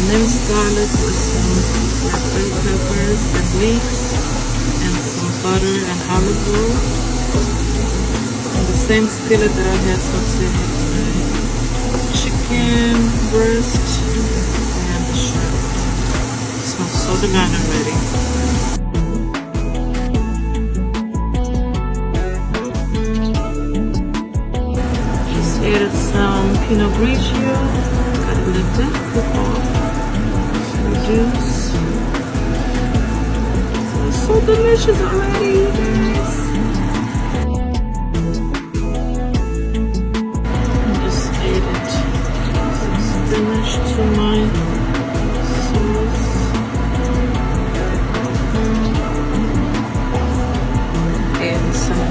minced garlic with some black bell peppers and leeks, and some butter and olive oil. In the same skillet that I had sauteed my chicken breast and the shrimp. It smells so divine already. Added some Pinot Grigio. Gotta let that cook off. Reduce. So it's so delicious already, you guys. And just added some spinach to my sauce. And some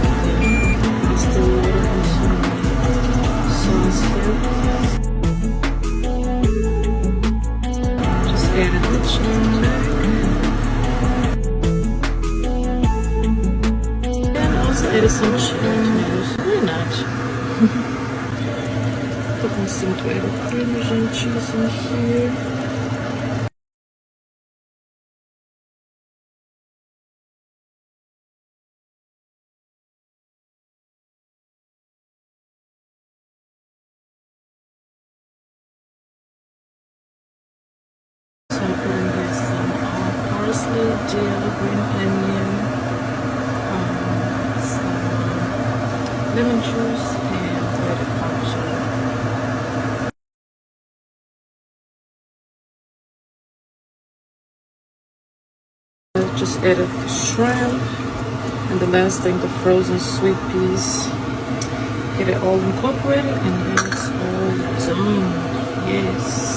pasta water and some sauce here. Just added the chicken back. And also added some cherry tomatoes. Why not? Put some tomato creamers and cheese in here. So I'm putting here some parsley, dill, green onion, some lemon juice, and grated parmesan. I just added the shrimp, and the last thing, the frozen sweet peas. Get it all incorporated, and then it's all done. Yes.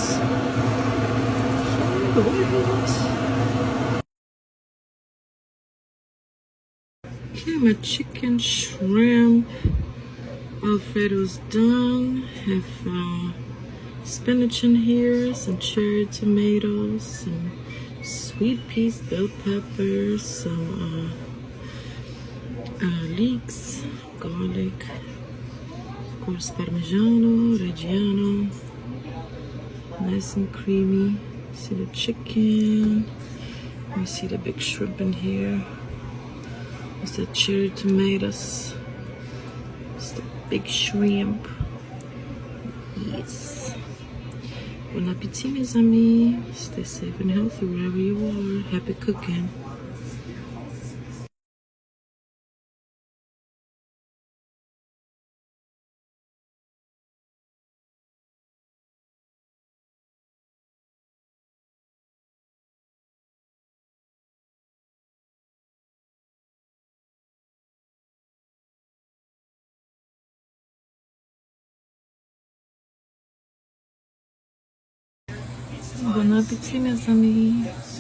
Okay, my chicken shrimp Alfredo's done. Have spinach in here, some cherry tomatoes, some sweet peas, bell peppers, some leeks, garlic, of course Parmigiano, Reggiano, nice and creamy. See the chicken. Let me see the big shrimp in here. It's the cherry tomatoes. It's the big shrimp. Yes. Bon appetit, mes amis. Stay safe and healthy wherever you are. Happy cooking. Bon appétit, mes amis.